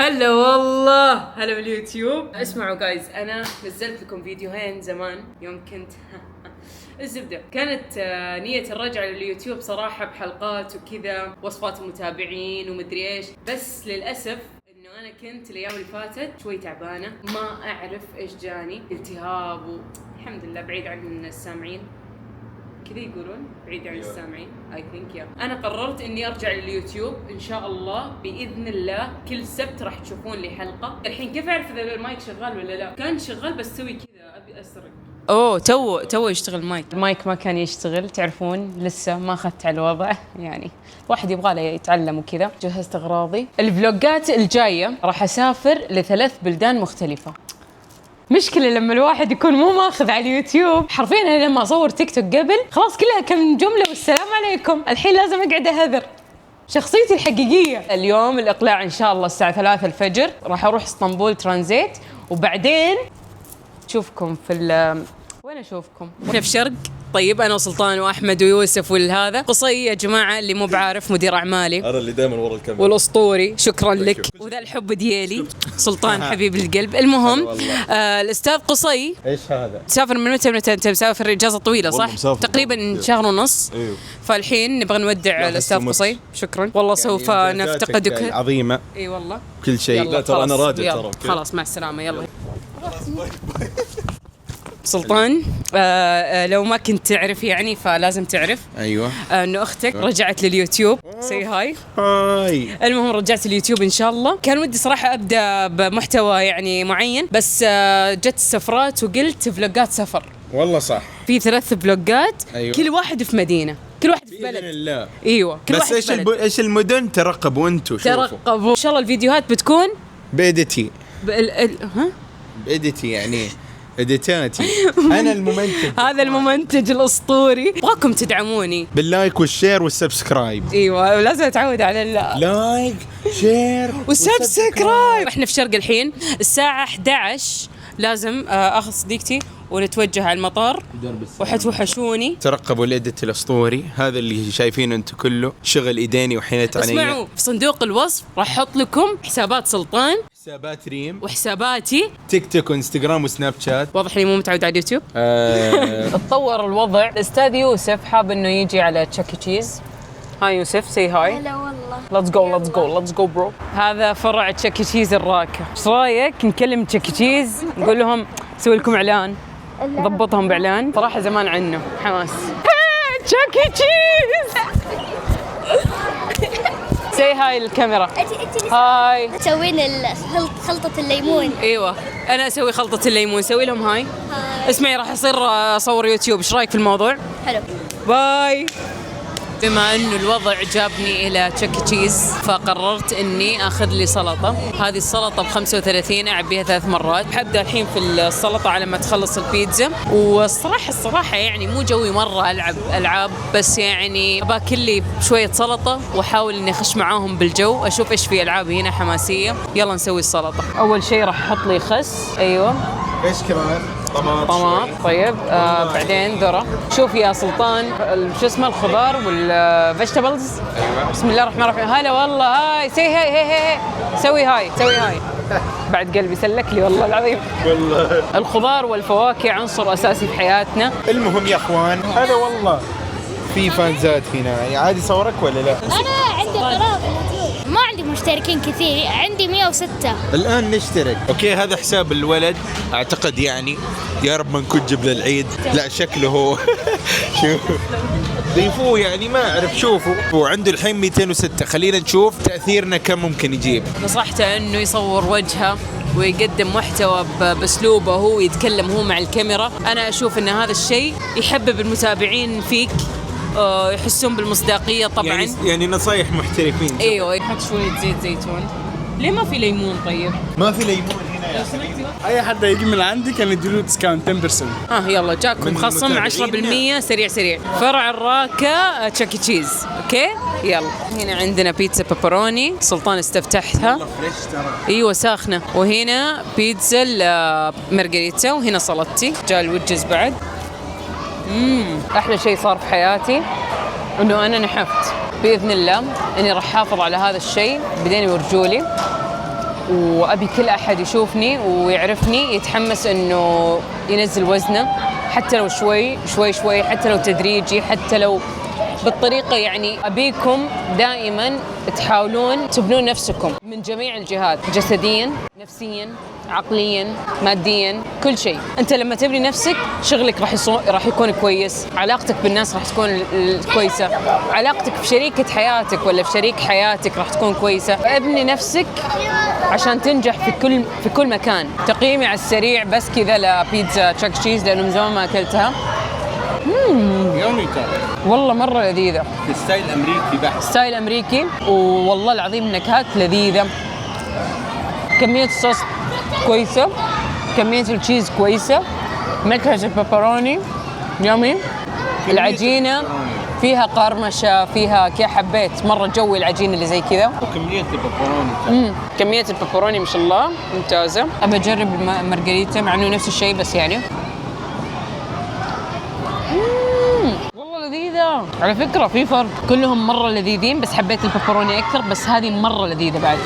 هلا والله، هلا باليوتيوب. اسمعوا جايز، انا نزلت لكم فيديوهين زمان يوم كنت الزبده كانت نيه الرجعه لليوتيوب صراحه بحلقات وكذا وصفات المتابعين ومدري ايش، بس للاسف انه انا كنت الايام اللي فاتت شوي تعبانه، ما اعرف ايش جاني، التهاب والحمد لله بعيد عن السامعين كذا يقولون، بعيد عن السامعين اي ثينك. يا انا قررت اني ارجع لليوتيوب ان شاء الله باذن الله. كل سبت راح تشوفون لي حلقه. الحين كيف اعرف اذا المايك شغال ولا لا؟ كان شغال بس سوي كذا ابي اسرق. اوه تو يشتغل المايك ما كان يشتغل، تعرفون لسه ما اخذت على الوضع، يعني واحد يبغى له يتعلم وكذا. جهزت اغراضي. الفلوجات الجايه راح اسافر ل3 بلدان مختلفه. مشكلة لما الواحد يكون مو ماخذ على اليوتيوب، حرفيا انا لما اصور تيك توك قبل خلاص كلها كم جملة والسلام عليكم، الحين لازم اقعد اهذر شخصيتي الحقيقية. اليوم الاقلاع ان شاء الله الساعة 3 الفجر، راح اروح اسطنبول ترانزيت، وبعدين اشوفكم وين اشوفكم؟ احنا في شرق. طيب انا وسلطان واحمد ويوسف والهذا قصي يا جماعه، اللي مو بعارف مدير اعمالي، انا اللي دائما ورا الكاميرا والاسطوري. شكرا لك، وذا الحب ديالي سلطان حبيب القلب. المهم الاستاذ قصي، ايش هذا؟ تسافر من متى انت مسافر اجازه طويله صح؟ تقريبا شهر ونص. ايوه. فالحين نبغى نودع الاستاذ قصي. شكرا والله، يعني سوف نفتقدك عظيمه. اي والله كل شيء. لا ترى انا راجع ترى. خلاص مع السلامه. يلا سلطان، لو ما كنت تعرف يعني فلازم تعرف. ايوه. انه اختك رجعت لليوتيوب. سي هاي. المهم رجعت اليوتيوب ان شاء الله. كان ودي صراحه ابدا بمحتوى يعني معين، بس جت السفرات وقلت فلوجات سفر. والله صح. في 3 فلوجات. أيوة. كل واحد في مدينه، كل واحد في بلد. بإذن الله. ايوه كل بس واحد ايش المدن؟ ترقبوا انتم. ترقبوا ان شاء الله. الفيديوهات بتكون بإيديتي. ها بإيديتي يعني اديتاتي. انا الممنتج. هذا الممنتج الاسطوري. ابغاكم تدعموني باللايك والشير والسبسكرايب. ايوه ولازم اتعود على لايك شير والسبسكرايب. احنا في شرق الحين الساعه 11، لازم اخذ صديقتي ونتوجه على المطار، وحتوحشوني. ترقبوا الإيديت الاسطوري، هذا اللي شايفينه انتم كله شغل ايديني وحينة عيني. اسمعوا، في صندوق الوصف راح احط لكم حسابات سلطان، حسابات ريم، وحساباتي تيك توك وانستغرام وسناب شات. واضح اني مو متعود على اليوتيوب. تطور الوضع. الاستاذ يوسف حاب انه يجي على تشيكي تشيز. هاي يوسف، سي هاي. هلا والله. ليتس جو برو. هذا فرع تشيكي تشيز الراكة. ايش رايك نكلم تشيكي تشيز نقول لهم نسوي لكم اعلان، نضبطهم باعلان؟ صراحه زمان عنه حماس. تشيكي تشيز سي هاي للكاميرا. هاي. تسوين خلطة الليمون. ايوه انا اسوي خلطة الليمون. سوي لهم هاي. اسمعي راح اصير اصور يوتيوب، ايش رايك في الموضوع؟ حلو. باي. بما انه الوضع جابني الى تشيكي تشيز، فقررت اني اخذ لي سلطه. هذه السلطه ب35 اعبيها 3 مرات. حبدا الحين في السلطه على ما تخلص البيتزا. والصراحه يعني مو جوي مره العب العاب، بس يعني باكل لي شويه سلطه واحاول اني اخش معاهم بالجو، اشوف ايش في العاب هنا حماسيه. يلا نسوي السلطه. اول شيء راح احط لي خس. ايوه. ايش كمان؟ طماط. طيب بعدين ذره. شوف يا سلطان شو اسمه الخضار والفيجيتابلز. ايوه. بسم الله الرحمن الرحيم. هلا والله. هاي سي هاي سوي هاي. بعد قلبي سلك لي والله العظيم. والله الخضار والفواكه عنصر اساسي في حياتنا. المهم يا اخوان، هذا والله في فانزات هنا. عادي صورك ولا لا؟ أنا عندي قناة في اليوتيوب، ما عندي مشتركين كثير، عندي 106. الآن نشترك. أوكي هذا حساب الولد أعتقد، يعني يا رب ما نكون جبنا العيد. لا شكله هو شوف ضيفوه يعني ما أعرف. شوفوا وعنده الحين 206. خلينا نشوف تأثيرنا كم ممكن يجيب. نصحته إنه يصور وجهه ويقدم محتوى بأسلوبه، هو يتكلم هو مع الكاميرا. أنا أشوف إن هذا الشيء يحبب المتابعين فيك، يحسون بالمصداقية طبعا. يعني نصايح محترفين. ايوه. يحط شوية زيت زيتون. ليه ما في ليمون طيب؟ ما في ليمون هنا يا حبيبي. اي حد يجي من عندي كان يديله ديسكاونت 10%. يلا جاكم خصم 10% سريع. فرع الراكة تشيكي تشيز. اوكي يلا. هنا عندنا بيتزا بيبروني، سلطان استفتحتها. ايوه ساخنة. وهنا بيتزا مارغريتا، وهنا سلطتي. جاء الوجز بعد. احلى شيء صار في حياتي انه انا نحفت. باذن الله اني راح احافظ على هذا الشيء. بعدين يورجولي وأبي كل أحد يشوفني ويعرفني يتحمس إنه ينزل وزنه، حتى لو شوي شوي شوي، حتى لو تدريجي، حتى لو بالطريقة. يعني أبيكم دائما تحاولون تبنون نفسكم من جميع الجهات، جسديا، نفسيا، عقليا، ماديا، كل شيء. أنت لما تبني نفسك شغلك راح يكون كويس، علاقتك بالناس راح تكون كويسة، علاقتك بشريكة حياتك ولا بشريك حياتك راح تكون كويسة. ابني نفسك عشان تنجح في كل مكان. تقييمي على السريع بس كذا لبيتزا تشاك تشيز لأنه من زمان ما أكلتها. يوميكا والله مرة لذيذة، في ستايل أمريكي بحت، ستايل أمريكي، والله العظيم النكهات لذيذة. كمية الصوص كويسة، كمية التشيز كويسة، نكهة البيبروني يامي، العجينة فيها قرمشة، فيها كي حبيت مرة جوي العجينة اللي زي كذا، وكمية البيبروني كمية البيبروني ما شاء الله ممتازة. أبى أجرب المارغريتا مع إنه نفس الشيء بس يعني والله لذيذة. على فكرة في فرق، كلهم مرة لذيذين بس حبيت البيبروني أكثر، بس هذه مرة لذيذة بعد.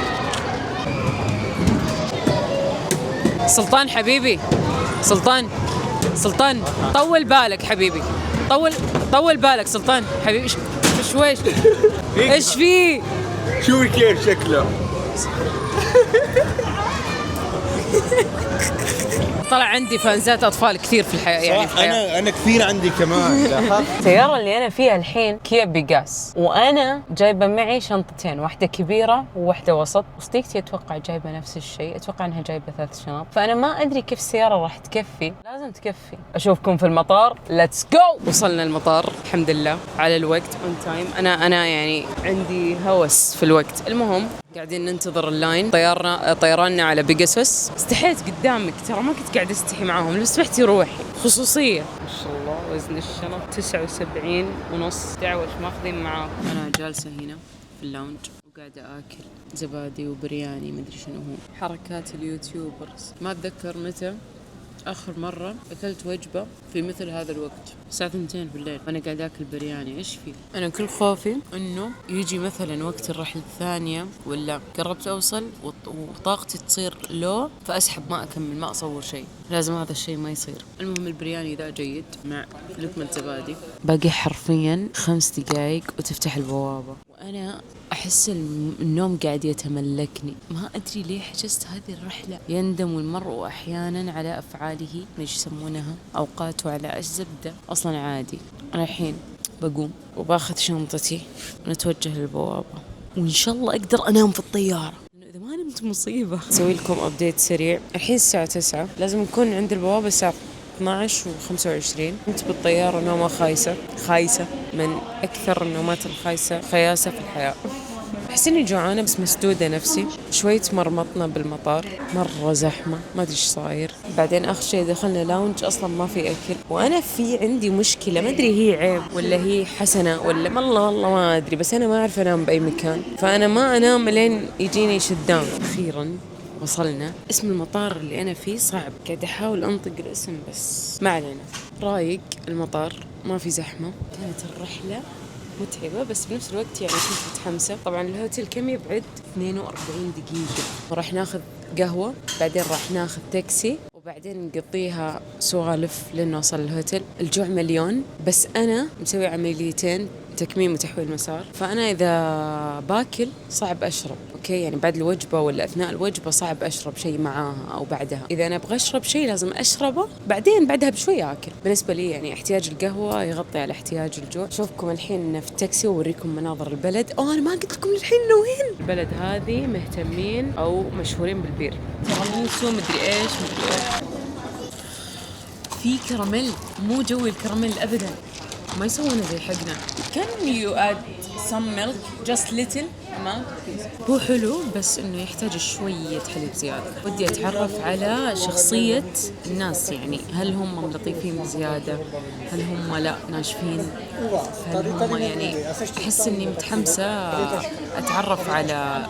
سلطان حبيبي، سلطان طول بالك حبيبي، طول بالك سلطان حبيبي. شويش ايش فيه؟ شوفي كيف شكله. طلع عندي فانزات اطفال كثير في الحياه يعني في الحياة. انا كثير عندي كمان. لاحظت السيارة اللي أنا فيها الحين كيا بيجاس، وأنا جايبة معي شنطتين، واحدة كبيرة وواحدة وسط، وصديقتي أتوقع جايبة نفس الشيء، أتوقع أنها جايبة 3 شنط، فأنا ما أدري كيف السيارة راح تكفي. لازم تكفي. أشوفكم في المطار، ليتس جو. وصلنا المطار الحمد لله على الوقت، اون تايم. أنا يعني عندي هوس في الوقت. المهم قاعدين ننتظر اللاين، طيراننا على بيجاسوس. استحيت قدامك، ترى ما كنت قاعدة استحي معاهم، لو سمحتي روحي، خصوصية. ما شاء الله وزن الشنط 79.5. دعوة ماخذين معاكم. أنا جالسة هنا في اللاونج وقاعدة آكل زبادي وبرياني مدري شنو هو. حركات اليوتيوبرز. ما أتذكر متى آخر مرة أكلت وجبة في مثل هذا الوقت، الساعة 2 بالليل وأنا قاعد أكل برياني. إيش في؟ أنا كل خوفي إنه يجي مثلا وقت الرحلة الثانية ولا قربت أوصل وطاقتي تصير لو، فأسحب ما أكمل، ما أصور شيء. لازم هذا الشيء ما يصير. المهم البرياني ذا جيد مع لقمة زبادي. باقي حرفيا 5 دقايق وتفتح البوابة، وأنا أحس النوم قاعد يتملكني. ما أدري ليه حجزت هذه الرحلة. يندم المرء أحيانا على أفعاله، ايش يسمونها، أوقاته على الزبدة. أصلا عادي. أنا الحين بقوم وباخذ شنطتي ونتوجه للبوابة، وإن شاء الله أقدر أنام في الطيارة، لأنه إذا ما نمت مصيبة. أسوي لكم أبديت سريع. الحين الساعة 9، لازم نكون عند البوابة الساعة 12:25. كنت بالطيارة نومة خايسة من أكثر النومات خياسة في الحياة. أحس إني جوعانة بس مسدودة نفسي. شوية مرمطنا بالمطار، مرة زحمة، ما أدري إيش صاير. بعدين آخر شيء دخلنا لاونج، أصلا ما في أكل، وأنا في عندي مشكلة، ما أدري هي عيب ولا هي حسنة ولا والله ما أدري، بس أنا ما أعرف أنام بأي مكان، فأنا ما أنام لين يجيني شدان. أخيرا وصلنا. اسم المطار اللي أنا فيه صعب، قاعد أحاول أنطق الاسم بس ما علينا. رايق المطار، ما في زحمة. كانت الرحلة متعبة بس بنفس الوقت يعني كنت متحمسة. طبعا الهوتيل كم يبعد 42 دقيقة، وراح ناخذ قهوة، بعدين راح ناخذ تاكسي، وبعدين نقضيها سوالف لين نوصل الهوتيل. الجوع مليون، بس أنا مسوي عمليتين تكميم وتحويل مسار، فأنا إذا باكل صعب أشرب، أوكي يعني بعد الوجبة ولا أثناء الوجبة صعب أشرب شيء معاها أو بعدها. إذا أنا أبغى أشرب شيء لازم أشربه، بعدها بشوي أكل. بالنسبة لي يعني احتياج القهوة يغطي على احتياج الجوع. أشوفكم الحين في التاكسي وأوريكم مناظر البلد. أنا ما قلت لكم الحين إنه وين البلد هذه. مهتمين أو مشهورين بالبير، تراميسو مدري إيش. في كراميل، مو جو الكراميل أبدا، ما يسوونه زي حقنا. Can you add some milk just little amount? هو حلو بس إنه يحتاج شوية حليب زيادة. ودي أتعرف على شخصية الناس، يعني هل هم لطيفين بزيادة، هل هم لا ناشفين، هل هم يعني أحس إني متحمسة أتعرف على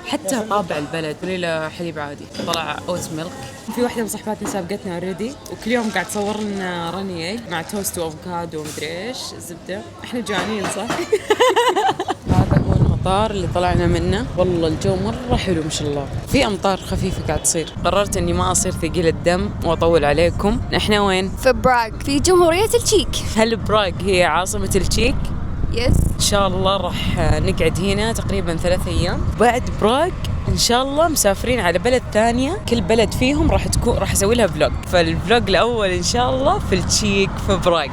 حتى طابع البلد. قليلة حليب عادي، طلع اوت ميلك. في واحدة من صحباتنا سابقتنا اوريدي، وكل يوم قاعد تصور لنا راني مع توست وافوكادو ومدري ايش زبدة. احنا جوعانين صح؟ هذا هو المطار. المطار اللي طلعنا منه. والله الجو مرة حلو ما شاء الله، في أمطار خفيفة قاعد تصير. قررت إني ما أصير ثقيل الدم وأطول عليكم. إحنا وين؟ في براغ في جمهورية التشيك. هل براغ هي عاصمة التشيك؟ يس. إن شاء الله راح نقعد هنا تقريبا 3 أيام. بعد براغ إن شاء الله مسافرين على بلد ثانية، كل بلد فيهم راح أسوي لها فلوج. فالفلوج الأول إن شاء الله في التشيك في براغ.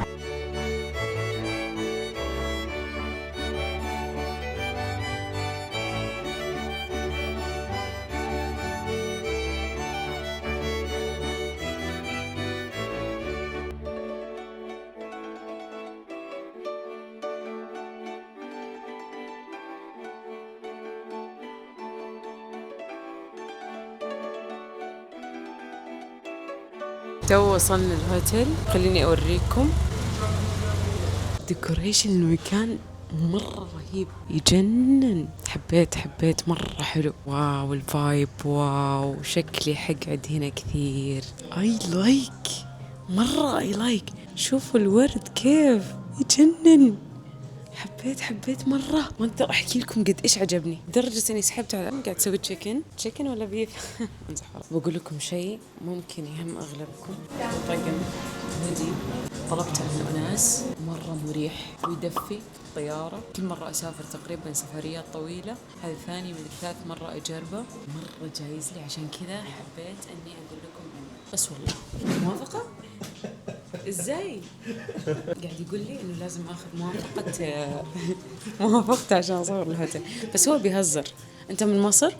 تو وصلنا الهوتيل، خليني أوريكم ديكوريشن المكان مرة رهيب يجنن. حبيت مرة حلو. واو الفايب، واو شكلي حقعد هنا كثير. مرة I like. شوفوا الورد كيف يجنن. حبيت مرة. ما اقدر احكي لكم قد ايش عجبني، لدرجة اني سحبت على قاعد اسوي تشيكن ولا بيف. بقول لكم شيء ممكن يهم اغلبكم. طقم هودي طلبته من اناس، مرة مريح ويدفي الطيارة. كل مرة اسافر تقريبا سفريات طويلة، هذه ثاني من 3 مرة اجربه، مرة جايز لي. عشان كذا حبيت اني اقول لكم بس. والله موافقة؟ ازاي؟ قاعد يقول لي انه لازم اخذ موافقته عشان اصور الهوتيل، بس هو بيهزر. انت من مصر؟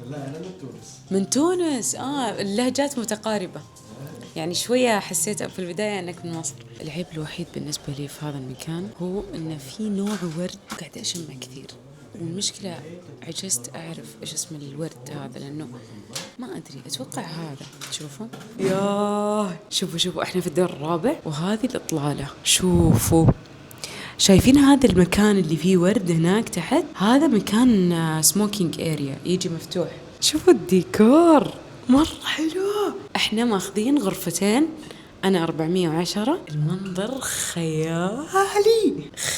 لا انا من تونس. من تونس. اللهجات متقاربة يعني شوية. حسيت في البداية انك من مصر. العيب الوحيد بالنسبة لي في هذا المكان هو انه في نوع ورد قاعد اشمه كثير، والمشكلة عجزت أعرف إيش اسم الورد هذا، لأنه ما أدري. أتوقع هذا. شوفوا إحنا في الدور الرابع وهذه الإطلالة. شوفوا شايفين هذا المكان اللي فيه ورد هناك تحت؟ هذا مكان سموكينج اريا يجي مفتوح. شوفوا الديكور مرة حلو. إحنا ماخذين غرفتين، أنا 410. المنظر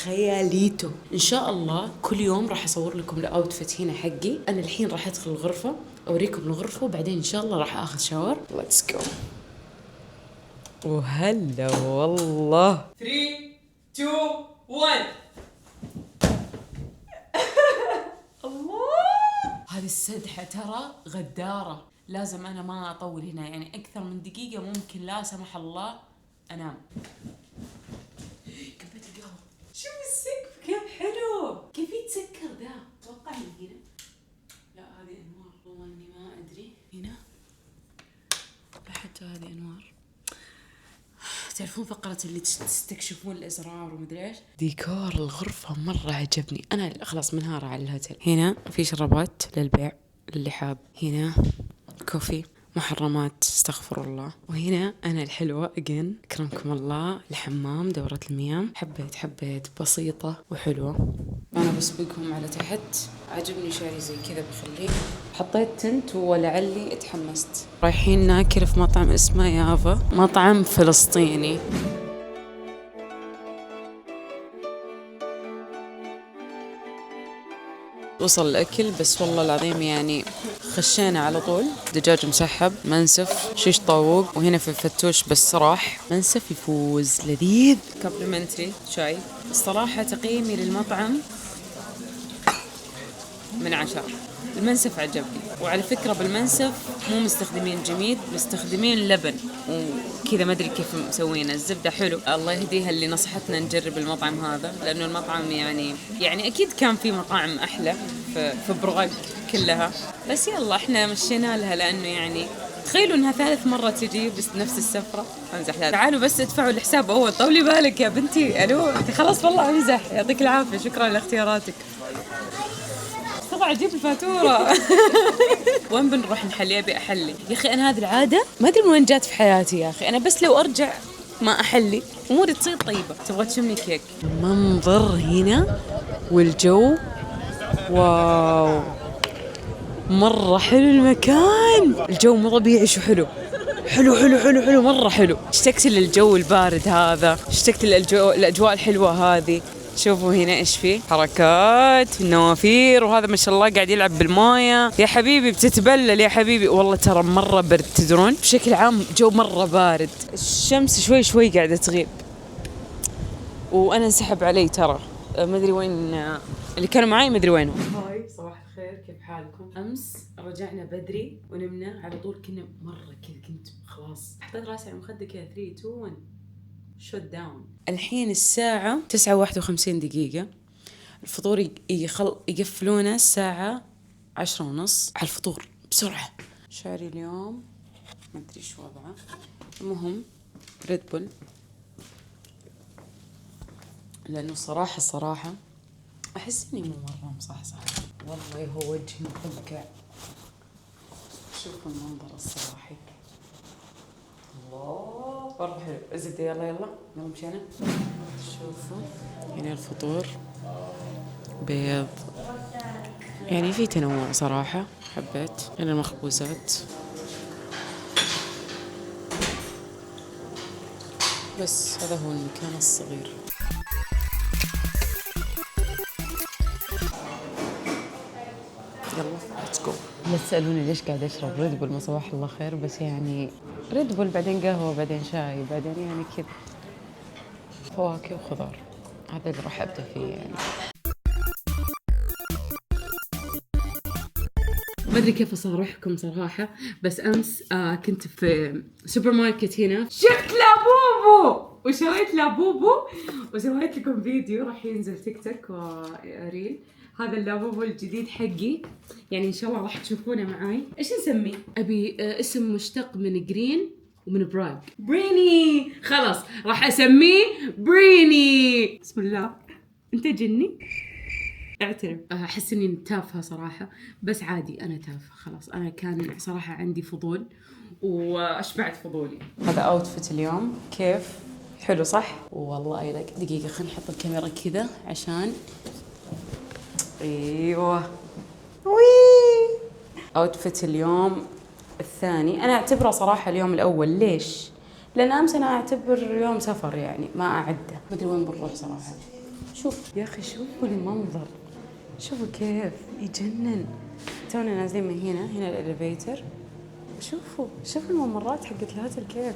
خياليتو. إن شاء الله كل يوم راح أصور لكم الأوتفيت هنا حقي. أنا الحين راح أدخل الغرفة أوريكم الغرفة، وبعدين إن شاء الله راح أخذ شاور. Let's go. وهلا والله. 3 2 1. الله، هذه السدحة ترى غدارة. لازم أنا ما أطول هنا، يعني أكثر من دقيقة ممكن لا سمح الله أنام. كبيت القهوة. شوف السقف كيف حلو، كيف يتسكر ده. أتوقع من هنا. لا هذه أنوار، والله إني ما أدري. هنا حتى هذه أنوار. تعرفون فقرة اللي تستكشفون الأسرار ومدري إيش. ديكور الغرفة مرة عجبني. أنا خلاص منهارة على الهوتيل. هنا في شرابات للبيع اللي حاب. هنا كوفي، محرمات استغفر الله. وهنا أنا الحلوة أجين أكرمكم الله، الحمام، دورة المياه. حبيت بسيطة وحلوة. أنا بسبقهم على تحت. عجبني شيء زي كذا بخليه. حطيت تنت ولعلي اتحمست. رايحين ناكل في مطعم اسمه يافا، مطعم فلسطيني. وصل الأكل بس والله العظيم يعني خشينا على طول. دجاج مسحب، منسف، شيش طاووق، وهنا في فتوش بس راح. منسف يفوز لذيذ. كومبلمنتري شاي. الصراحة تقييمي للمطعم من 10. المنسف عجبني، وعلى فكرة بالمنسف مو مستخدمين جميد، مستخدمين لبن وكذا، ما أدري كيف مسوينه. الزبدة حلو. الله يهديها اللي نصحتنا نجرب المطعم هذا، لأنه المطعم يعني أكيد كان في مطاعم أحلى في براغ كلها، بس يلا إحنا مشينا لها، لأنه يعني تخيلوا إنها 3 مرة تجي بس نفس السفرة. أمزح. تعالوا بس ادفعوا الحساب أول. طولي بالك يا بنتي. ألو أنت خلاص والله أمزح. يعطيك العافية، شكرا لاختياراتك. طبعا أجيب الفاتورة. وين بنروح نحلي؟ أبي أحلي يا أخي. أنا هذه العادة ما أدري من وين جات في حياتي يا أخي. أنا بس لو أرجع ما أحلي أموري تصير طيبة. تبغى تشمني كيك؟ منظر هنا والجو واو، مرة حلو المكان. الجو مو طبيعي. شو حلو مرة حلو. اشتقت للجو البارد هذا، اشتقت للأجواء الحلوة هذه. شوفوا هنا ايش فيه، حركات النوافير، وهذا ما شاء الله قاعد يلعب بالمايه. يا حبيبي بتتبلل يا حبيبي. والله ترى مرة برد، تدرون بشكل عام جو مرة بارد، الشمس شوي شوي قاعدة تغيب وانا انسحب علي ترى. ما ادري وين اللي كانوا معي، ما ادري وينهم. هاي صباح الخير، كيف حالكم؟ امس رجعنا بدري ونمنا على طول، كنا مرة كذا كنت خلاص حطيت راسي على المخدة كذا 3 2 1 شوت داون. الحين الساعة 9:51 دقيقة. الفطور يقفلونه الساعة 10:30 على الفطور بسرعة. شعري اليوم ما ادري شو وضعه. المهم ريد بول، لأنه صراحة أحس إني مو مرة مصحصح. والله هو وجهي مفقع. شوفوا المنظر الصراحي، الله برضه حلو. الزبدة يلا مشينا. شوفوا هنا الفطور بيض، يعني في تنوع صراحة، حبيت. هنا المخبوزات، بس هذا هو المكان الصغير. يلا ليتس جو. لا تسألوني ليش قاعدة أشرب ريد بول، ما صباح الله خير، بس يعني ريد بول بعدين قهوة بعدين شاي بعدين يعني كذا فواكه وخضار، هذا اللي راح أبدأ فيه يعني. ما أدري كيف أصارحكم صراحة، بس أمس كنت في سوبر ماركت هنا، شفت لابوبو وشريت لابوبو وسويت لكم فيديو راح ينزل تيك توك وريل. هذا اللابوبو الجديد حقي، يعني إن شاء الله راح تشوفونه معاي. إيش نسميه؟ أبي اسم مشتق من جرين ومن براغ. بريني، خلاص راح أسميه بريني. بسم الله. أنت جني؟ اعترف. أحس إني تافهة صراحة، بس عادي أنا تافهة خلاص. أنا كان صراحة عندي فضول وأشبعت فضولي. هذا أوتفيت اليوم، كيف حلو صح؟ والله أيلك. دقيقة خلينا نحط الكاميرا كذا عشان ايوه وي. اوتفيت اليوم الثاني، انا اعتبره صراحه اليوم الاول. ليش؟ لان امس انا اعتبر يوم سفر، يعني ما اعده، ما ادري وين بنروح صراحه. شوف يا اخي، شوفوا المنظر، شوفوا كيف يجنن. تونا نازلين من هنا الاليفيتر، شوفوا الممرات حقت الهوتل كيف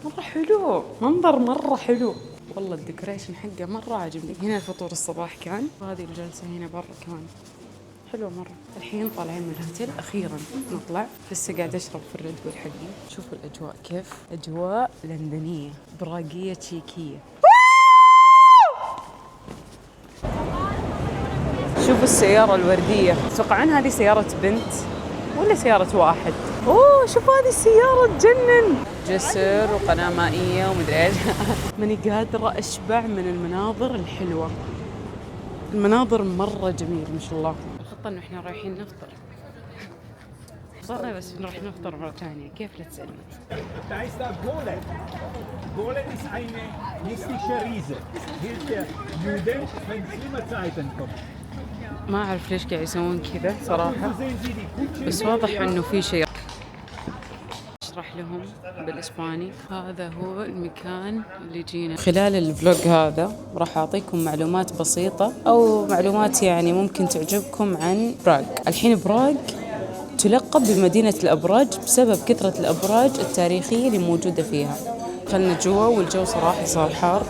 مره حلو، منظر مره حلو والله. الديكوريشن حقه مرة عجبني. هنا الفطور الصباح كان، وهذه الجلسة هنا برا كمان حلوة مرة. الحين طالعين من الهوتيل أخيرا، نطلع. لسه قاعد أشرب في الريد بول حقي. شوفوا الأجواء كيف، أجواء لندنية براغية تشيكية. شوفوا السيارة الوردية، تتوقعون هذه سيارة بنت ولا سيارة واحد؟ اوه شوفوا هذه السيارة تجنن، جسر وقناة مائية ومدري ايش. ماني قادرة اشبع من المناظر الحلوة، المناظر مرة جميلة ما شاء الله. الخطة انه احنا رايحين نفطر، فطرنا بس نروح نفطر مرة ثانية. كيف لا تسألني. Da ist der Golem. Golem ist eine mystische Riese. Gilt der Juden, wenn schlimme Zeiten kommen. ما أعرف ليش قاعد يسوون كذا صراحة، بس واضح إنه في شيء. أشرح لهم بالإسباني. هذا هو المكان اللي جينا. خلال الفلوج هذا راح أعطيكم معلومات بسيطة أو معلومات يعني ممكن تعجبكم عن براغ. الحين براغ تلقب بمدينة الأبراج بسبب كثرة الأبراج التاريخية اللي موجودة فيها. دخلنا جوا والجو صراحة صار حار.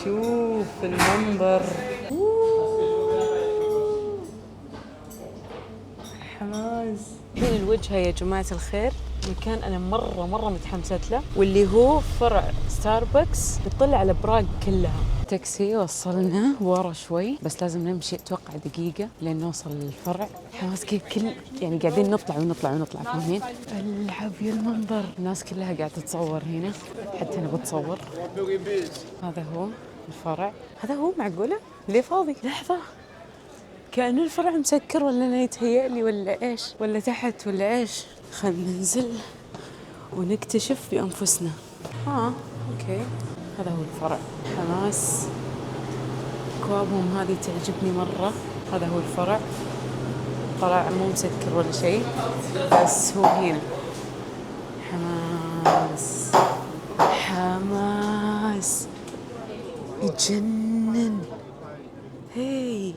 شوف المنظر، حماس. الحين الوجهة يا جماعة الخير مكان أنا مرة متحمسة له، واللي هو فرع ستاربكس يطلع على براغ كلها. تاكسي وصلنا ورا شوي، بس لازم نمشي أتوقع دقيقة لين نوصل للفرع. حماس كيف كل يعني قاعدين نطلع فاهمين؟ العب يا المنظر، الناس كلها قاعدة تتصور هنا، حتى أنا بتصور. هذا هو الفرع، هذا هو. معقولة ليه فاضي؟ لحظة، كأنه الفرع مسكر ولا أنا يتهيألي ولا إيش، ولا تحت ولا إيش. خلنا ننزل ونكتشف بأنفسنا. أوكي هذا هو الفرع. حماس، أكوابهم هذه تعجبني مرة. هذا هو الفرع، طلع مو مسكر ولا شيء، بس هو هنا. حماس ناس يتجنن. هي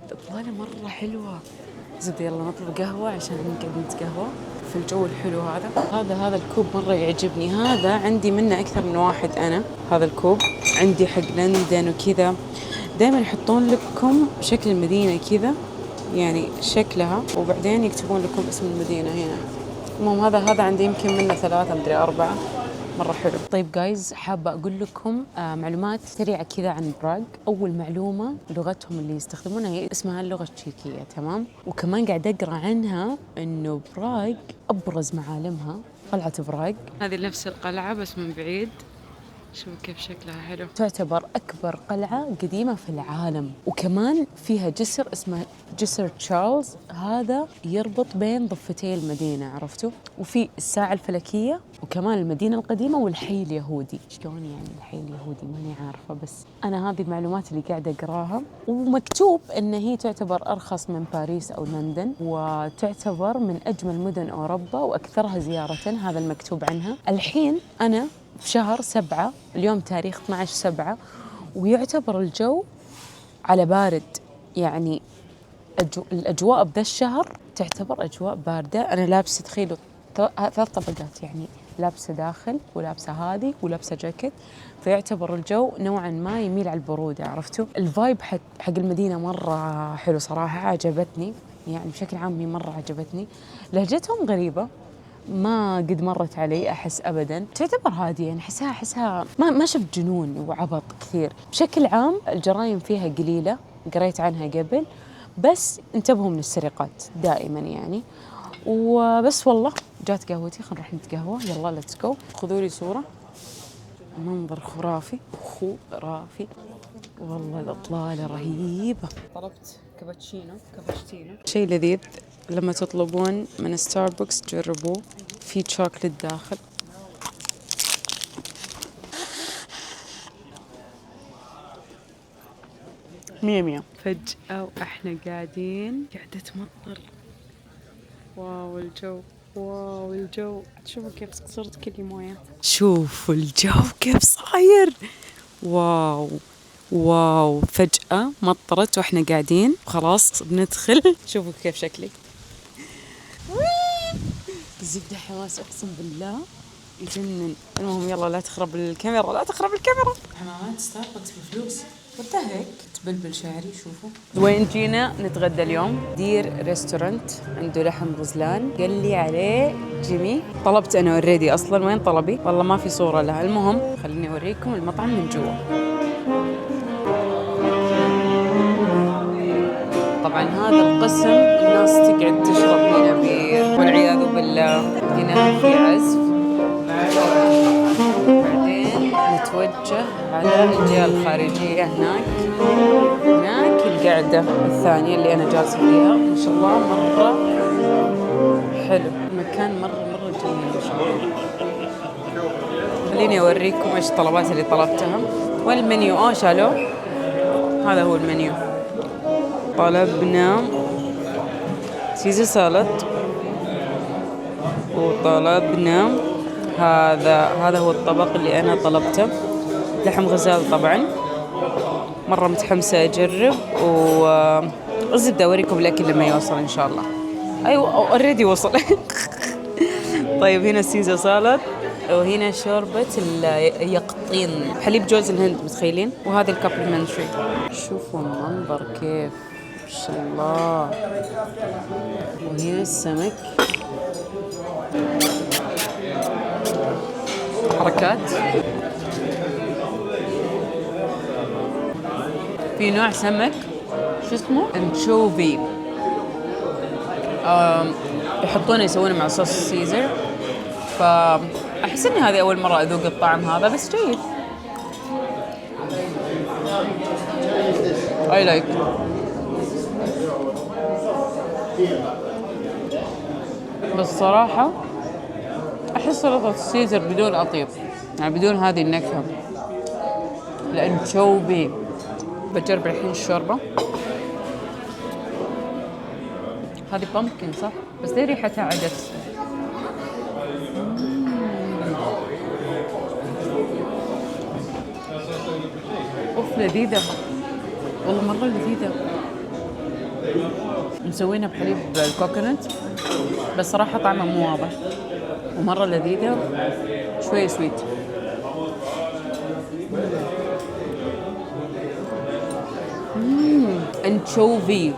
الإطلالة مرة حلوة. زبدة يلا نطلب قهوة عشان نقعد نتقهوى في الجو الحلو هذا. هذا الكوب مرة يعجبني. هذا عندي منه أكثر من واحد أنا. هذا الكوب عندي حق لندن وكذا. دائما يحطون لكم شكل المدينة كذا، يعني شكلها، وبعدين يكتبون لكم اسم المدينة هنا. المهم هذا عندي يمكن منه 3 مدري 4. مرة حلو. طيب جايز، حابة أقول لكم معلومات سريعة كذا عن براغ. أول معلومة، لغتهم اللي يستخدمونها هي اسمها اللغة التشيكية، تمام؟ وكمان قاعد أقرأ عنها إنه براغ أبرز معالمها قلعة براغ. هذه نفس القلعة بس من بعيد. شوفوا كيف شكلها حلو. تعتبر أكبر قلعة قديمة في العالم، وكمان فيها جسر اسمه جسر تشارلز. هذا يربط بين ضفتي المدينة، عرفتوا؟ وفي الساعة الفلكية، وكمان المدينة القديمة والحي اليهودي. شلون يعني الحي اليهودي؟ ماني عارفة، بس أنا هذه المعلومات اللي قاعدة أقراها. ومكتوب إن هي تعتبر أرخص من باريس أو لندن، وتعتبر من أجمل مدن أوروبا وأكثرها زيارة. هذا المكتوب عنها. الحين أنا في شهر 7، اليوم تاريخ 12/7، ويعتبر الجو على بارد. يعني الأجواء بذا الشهر تعتبر أجواء باردة. أنا لابسة، تخيلوا 3 طبقات، يعني لابسة داخل ولابسة هذه ولابسة جاكيت، فيعتبر الجو نوعا ما يميل على البرودة، عرفتوا؟ الفايب حق المدينة مرة حلو صراحة، عجبتني. يعني بشكل عام هي مرة عجبتني. لهجتهم غريبة، ما قد مرت علي أحس أبداً. تعتبر هادية، يعني أحسها ما شفت جنون وعبط كثير. بشكل عام الجرائم فيها قليلة، قريت عنها قبل، بس انتبهوا من السرقات دائماً يعني. وبس والله جات قهوتي، خلينا نروح نتقهوى. يلا ليتس جو. خذوا لي صورة. منظر خرافي خرافي والله. الإطلالة رهيبة. طلبت كابتشينو شيء لذيذ. لما تطلبون من ستاربكس جربوه، في شوكولات داخل. مية مية. فجأة وإحنا قاعدين قاعدة مطر. واو الجو. شوفوا كيف صرت كلي موية. شوفوا الجو كيف صاير. واو فجأة مطرت وإحنا قاعدين خلاص بندخل. شوفوا كيف شكلي. زبدة حماس أقسم بالله يجنن. المهم يلا لا تخرب الكاميرا. حمامات ستاربكس بفلوس. وانتهيك تبلبل شعري. شوفوا وين جينا نتغدى اليوم. دير ريستورانت، عنده لحم غزلان، قال لي عليه جيمي. طلبت أنا اوريدي أصلا. وين طلبي؟ والله ما في صورة لها. المهم خليني أوريكم المطعم من جوا. طبعا هذا القسم الناس تقعد تشرب هنا بير والعياذ بالله. هنا في عزف. بعدين نتوجه على الجهة الخارجية. هناك القعدة الثانية اللي أنا جالسة فيها. ما شاء الله مرة حلو المكان، مرة جميل ما شاء الله. خليني أوريكم إيش الطلبات اللي طلبتها. والمنيو شالوه. هذا هو المنيو. طلبنا سيزر سالاد، وطلبنا هذا هو الطبق اللي أنا طلبته، لحم غزال. طبعا مرة متحمسة أجرب، والزبدة أوريكم الأكل لما يوصل إن شاء الله. أيوة أوريدي وصل. طيب هنا سيزر سالاد، وهنا شوربة اليقطين، حليب جوز الهند، متخيلين؟ وهذا الكابلمنتري. شوفوا المنظر كيف ما شاء الله. وهنا السمك، حركات. في نوع سمك شو اسمه؟ انشوفي، يحطونه يسوونه مع صوص سيزر. فأحس إن هذه أول مرة أذوق الطعم هذا، بس جيد. I like. بس صراحة أحس سلطة السيزر بدون أطيب، يعني بدون هذه النكهة. الأنشوبي. بجرب الحين الشوربة. هذه بامبكن صح؟ بس ليه ريحتها عدس؟ اوف لذيذة والله مرة لذيذة. مسوينها بحليب الكوكونات بس صراحة طعمها مو واضح ومرة لذيذة شوية سويت. انشوفي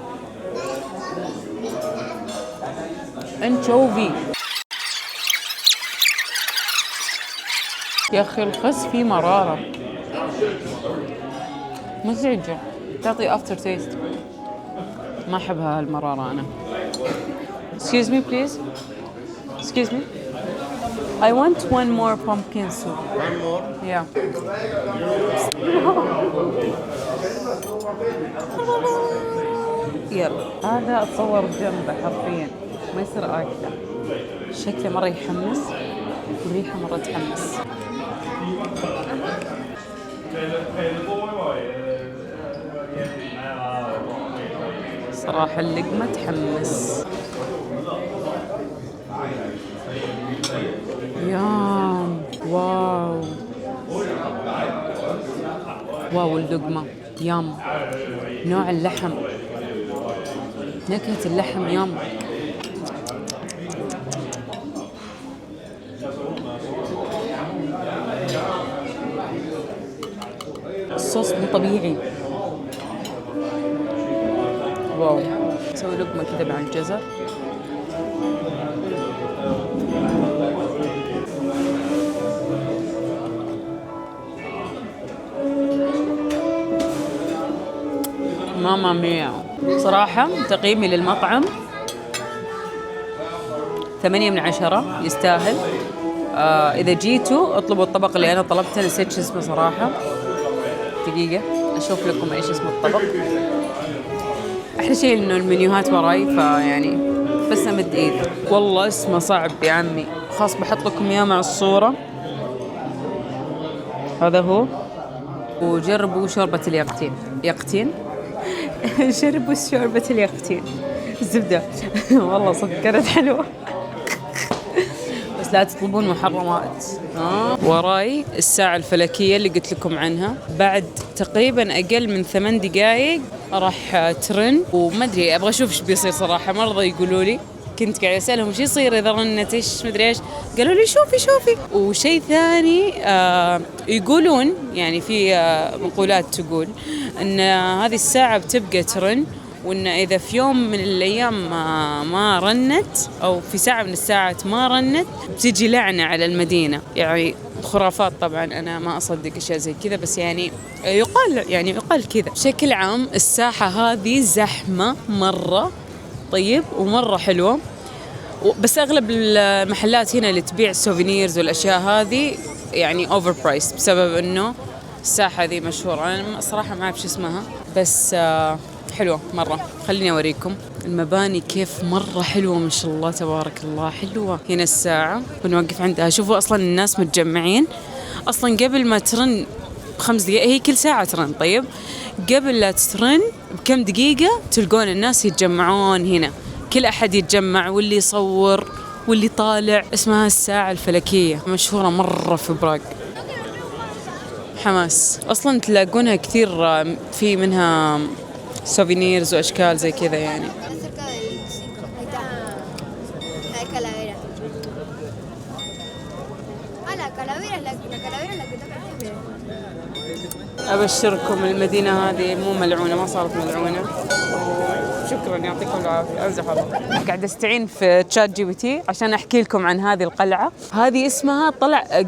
يا اخي الخس فيه مرارة مزعجة تعطي افتر تيست. ما احبها المرارة انا. Excuse me please. Excuse me. I want one more pumpkin soup. One more? Yeah. يلا هذا اتصور بجنبه حرفيا ما يصير اكله. شكله مرة يحمس والريحة مرة تحمس. صراحة اللقمة تحمس. يام واو واو اللقمة يام. نوع اللحم نكهة اللحم يام. الصوص مو طبيعي. واو. نسوي لقمة كذا مع الجزر. ماما ميا. صراحة تقييمي للمطعم 8 من 10 يستاهل. إذا جيتوا اطلبوا الطبق اللي أنا طلبته نسيت شو اسمه صراحة. دقيقة أشوف لكم إيش اسم الطبق. أحلى شيء إنه المنيوهات وراي فيعني بس أمد إيدي. والله اسمه صعب يا عمي. خلاص بحط لكم إياه مع الصورة. هذا هو. وجربوا شوربة اليقطين. يقطين جربوا شوربة اليقطين الزبدة والله صدق كانت حلوة بس لا تطلبون محرمات. وراي الساعة الفلكية اللي قلت لكم عنها. بعد تقريبا أقل من 8 دقايق راح ترن وما أدري أبغى أشوف إيش بيصير صراحة. مرضى يقولوا لي كنت قاعد أسألهم إيش يصير إذا رنت إيش مدري إيش. قالوا لي شوفي. وشيء ثاني يقولون يعني في مقولات تقول إن هذه الساعة بتبقى ترن وإن إذا في يوم من الأيام ما رنت أو في ساعة من الساعات ما رنت بتيجي لعنة على المدينة. يعني خرافات طبعا أنا ما أصدق أشياء زي كذا بس يعني يقال كذا. بشكل عام الساحة هذه زحمة مرة طيب ومرة حلوة. بس أغلب المحلات هنا اللي تبيع السوفينيرز والأشياء هذه يعني أوفر برايس بسبب إنه الساحة ذي مشهورة. أنا صراحة ما أعرف شو اسمها بس حلوة مرة. خليني أوريكم المباني كيف مرة حلوة ما شاء الله تبارك الله. حلوة. هنا الساعة بنوقف عندها. شوفوا أصلا الناس متجمعين أصلا قبل ما ترن ب5 دقائق. هي كل ساعة ترن طيب قبل لا ترن بكم دقيقة تلقون الناس يتجمعون هنا. كل أحد يتجمع واللي يصور واللي طالع. اسمها الساعة الفلكية مشهورة مرة في براغ. حماس. أصلا تلاقونها كثير في منها سوفينيرز وأشكال زي كذا يعني. أبشركم المدينة هذه مو ملعونة ما صارت ملعونة. شكرا يعطيكم العافية. أمزح الله. قاعد أستعين في تشات جي بي تي عشان أحكي لكم عن هذه القلعة. هذه اسمها قلعة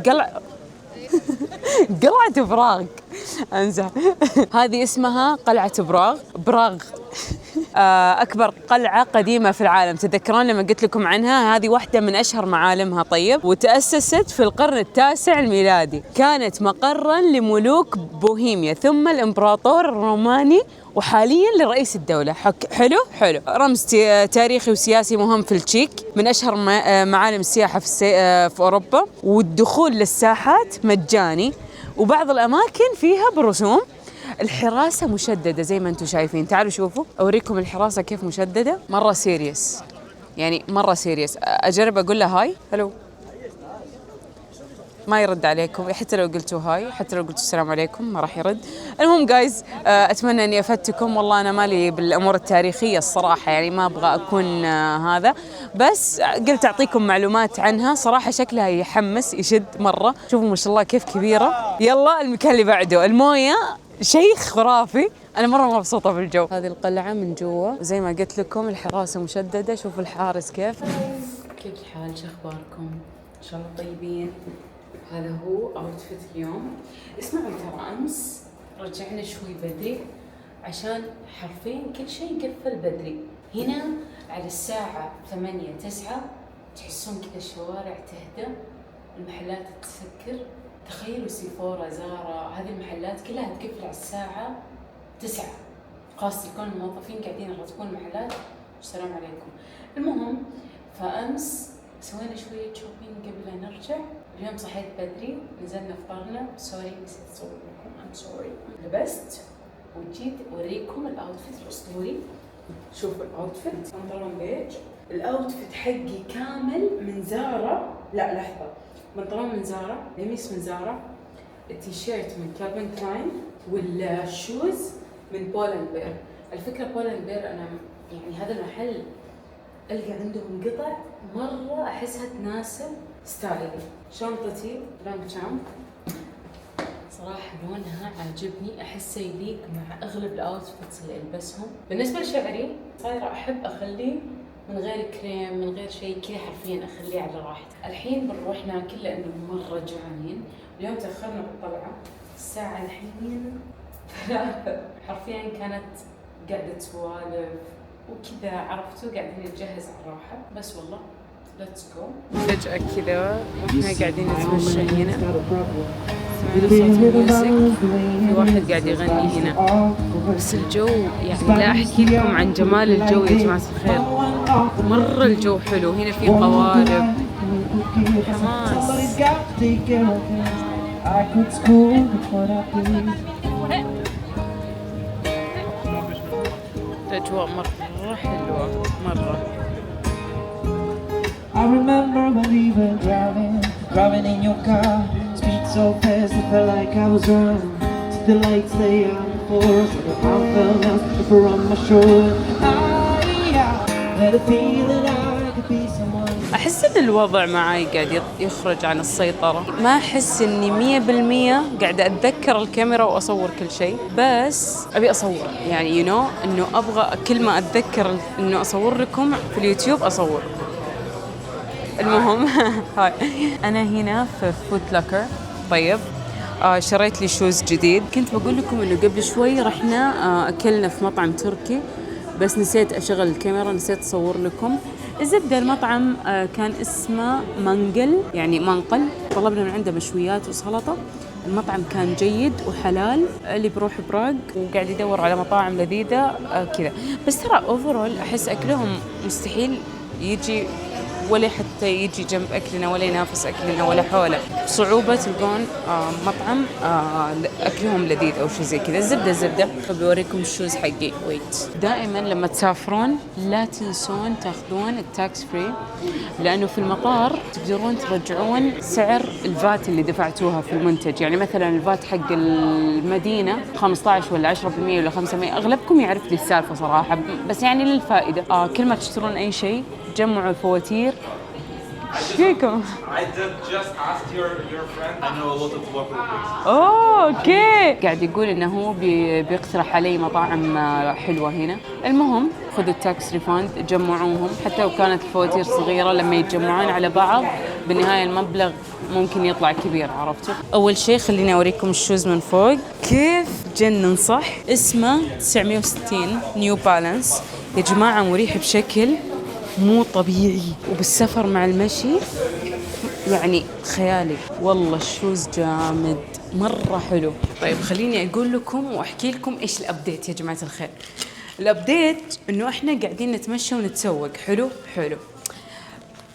براغ. أمزح. هذه اسمها قلعة براغ. أكبر قلعة قديمة في العالم. تذكرون لما قلت لكم عنها؟ هذه واحدة من أشهر معالمها طيب. وتأسست في القرن التاسع الميلادي. كانت مقرا لملوك بوهيميا ثم الإمبراطور الروماني وحاليا لرئيس الدولة. حلو. رمز تاريخي وسياسي مهم في التشيك. من أشهر معالم السياحة في أوروبا. والدخول للساحات مجاني وبعض الأماكن فيها برسوم. الحراسة مشددة زي ما انتم شايفين. تعالوا شوفوا أوريكم الحراسة كيف مشددة. مرة سيريس يعني مرة سيريس. أجرب أقول له هاي هلو. ما يرد عليكم، حتى لو قلتوا هاي، حتى لو قلتوا السلام عليكم ما راح يرد. المهم جايز اتمنى اني افدتكم. والله انا مالي بالامور التاريخيه الصراحه، يعني ما ابغى اكون هذا، بس قلت اعطيكم معلومات عنها. صراحه شكلها يحمس يشد مره. شوفوا ما شاء الله كيف كبيره. يلا المكان اللي بعده، المويه شيء خرافي. أنا مرة مبسوطة بالجو. هذه القلعة من جوا وزي ما قلت لكم الحراسة مشددة. شوفوا الحارس كيف الحال، شو أخباركم؟ إن شاء الله طيبين. هذا هو أوتفيت اليوم. اسمعوا ترى أمس رجعنا شوي بدري عشان حرفيا كل شيء قفل بدري. هنا على الساعة 8-9 تحسون كذا الشوارع تهدى، المحلات تسكر. تخيلوا سيفورا، زارا، هذه المحلات كلها تقفل على الساعة 9، خاصة يكون الموظفين قاعدين يرتبون المحلات. السلام عليكم. المهم فأمس سوينا شوية شوبينج قبل لا نرجع. اليوم صحيت بدري، نزلنا فطرنا. سوري نسيت أصور لكم، I'm sorry. لبست وجيت أوريكم الأوتفيت الأسطوري. شوفوا الأوتفيت، بنطلون بيج. الأوتفيت حقي كامل من زارا. لا لحظة، بنطلون من زارا، قميص من زارا، التيشيرت من كالفين كلاين، والشوز من بولن بير. الفكرة بولن بير أنا يعني هذا المحل ألقى عندهم قطع مرة أحسها تناسب ستايلي. شنطتي لونج جامب، صراحة لونها عاجبني، أحسه يليق مع أغلب الأوتفيتس اللي ألبسهم. بالنسبة لشعري صايرة أحب أخليه من غير كريم، من غير شيء كذا، حرفيا أخليه على راحتي. الحين بنروح ناكل لأنه مرة جوعانين. اليوم تأخرنا بالطلعة، الساعة الحين 3. حرفيا كانت قاعدة سوالف وكذا، عرفتوا، قاعدين نتجهز على الراحة. بس والله ليتس جو. فجأة كذا واحنا قاعدين نتمشى هنا، سمعنا صوت الميوزك، في واحد قاعد يغني هنا. بس الجو يعني لا أحكي لكم عن جمال الجو يا جماعة الخير، مرة الجو حلو. هنا في قوارب، حماس. الأجواء مرة حلوة مرة. I remember when we were driving in your car, speed so fast I felt like I was running. The lights lay out before us, and the palm fell down from my shoulder. Had a feeling I could be someone. أحس إن الوضع معي قاعد يخرج عن السيطرة. ما أحس إني 100% قاعدة أتذكر الكاميرا وأصور كل شيء، بس أبي أصور يعني إنه أبغى كل ما أتذكر إنه أصور لكم في اليوتيوب أصور. المهم هاي أنا هنا في فود لوكر. طيب شريت لي شوز جديد. كنت بقول لكم إنه قبل شوي رحنا أكلنا في مطعم تركي، بس نسيت أشغل الكاميرا، نسيت أصور لكم. الزبدة المطعم كان اسمه منقل، يعني منقل. طلبنا من عنده مشويات وسلطة. المطعم كان جيد وحلال. اللي بروح براغ وقاعد يدور على مطاعم لذيذة كذا. بس ترى اوفرول أحس أكلهم مستحيل يجي ولا حتى يجي جنب أكلنا ولا ينافس أكلنا ولا حوله. صعوبة تلقون مطعم أكلهم لذيذ أو شيء زي كذا. الزبدة بوريكم الشوز حقي. ويت، دائما لما تسافرون لا تنسون تاخذون التاكس فري، لأنه في المطار تقدرون ترجعون سعر الفات اللي دفعتوها في المنتج. يعني مثلا الفات حق المدينة 15 ولا 10% ولا 500. أغلبكم يعرف لي السالفة صراحة، بس يعني للفائدة. كل ما تشترون أي شيء جمعوا الفواتير. فيكم؟ I just asked your friend. I know a lot of local places. اوكي. قاعد يقول انه هو بيقترح علي مطاعم حلوة هنا. المهم خذوا التاكس ريفاند، جمعوهم. حتى لو كانت الفواتير صغيرة، لما يتجمعون على بعض بالنهاية المبلغ ممكن يطلع كبير، عرفتوا. اول شيء خليني اوريكم الشوز من فوق كيف جنن، صح؟ اسمه 960 نيو بالانس. يا جماعة مريح بشكل مو طبيعي، وبالسفر مع المشي يعني خيالي. والله الشوز جامد مرة حلو. طيب خليني أقول لكم وأحكي لكم إيش الأبديت يا جماعة الخير. الأبديت إنه إحنا قاعدين نتمشى ونتسوق. حلو،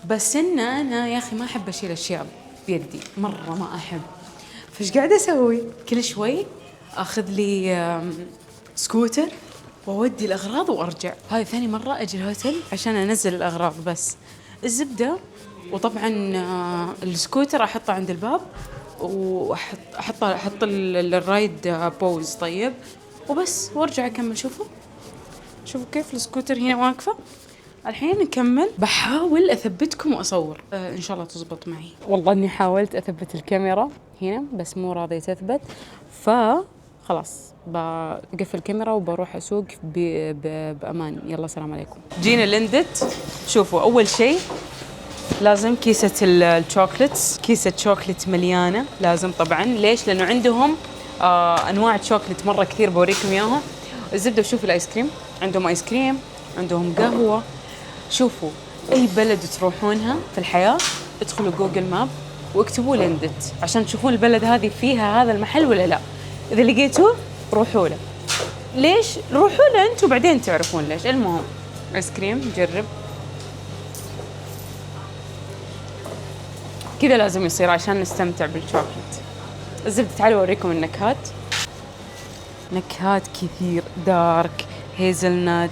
بس أنا يا أخي ما أحب أشيل أشياء بيدي، مرة ما أحب. فإيش قاعدة أسوي؟ كل شوي أخذ لي سكوتر وأودي الأغراض وأرجع. هاي ثاني مرة أجي الهوتل عشان أنزل الأغراض. بس الزبدة وطبعا السكوتر احطه عند الباب، واحط الرايد بوز. طيب وبس، وارجع اكمل. شوفوا كيف السكوتر هنا واقفه. الحين نكمل. بحاول اثبتكم واصور، ان شاء الله تزبط معي. والله اني حاولت اثبت الكاميرا هنا بس مو راضيه تثبت، فخلاص بقفل الكاميرا وبروح اسوق بامان. يلا سلام عليكم. جينا لندت. شوفوا اول شيء لازم كيسة الشوكلتس، كيسة شوكلت مليانة لازم طبعا. ليش؟ لأنه عندهم أنواع شوكلت مرة كثير، بوريكم إياهم. الزبدة. وشوفوا الآيس كريم، عندهم آيس كريم، عندهم قهوة. شوفوا أي بلد تروحونها في الحياة ادخلوا جوجل ماب واكتبوا لندت عشان تشوفون البلد هذه فيها هذا المحل ولا لا. إذا لقيتوه روحوا له. ليش؟ روحوا له أنتوا بعدين تعرفون ليش. المهم آيس كريم جرب كذا لازم يصير عشان نستمتع بالشوكلت. الزبدة. تعالوا أوريكم النكهات. نكهات كثير، دارك، هيزل نت،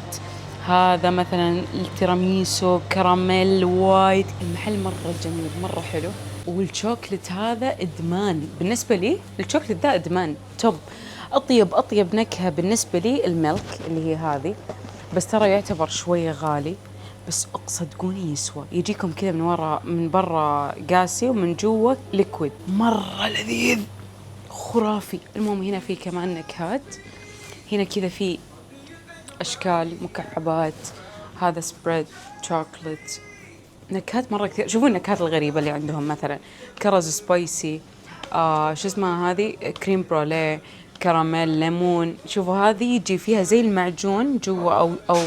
هذا مثلا التيراميسو، كراميل، وايت. المحل مرة جميل، مرة حلو. والشوكلت هذا إدمان بالنسبة لي. الشوكلت ذا إدمان توب. أطيب نكهة بالنسبة لي الميلك اللي هي هذه، بس ترى يعتبر شوية غالي، بس صدقوني يسوى. يجيكم كذا من برا قاسي ومن جوا ليكويد، مرة لذيذ خرافي. المهم هنا في كمان نكهات، هنا كذا في أشكال مكعبات، هذا سبريد شوكلت، نكهات مرة كثير. شوفوا النكهات الغريبة اللي عندهم، مثلا كرز سبايسي، شو اسمها هذه، كريم بروليه، كراميل، ليمون. شوفوا هذه يجي فيها زي المعجون جوا أو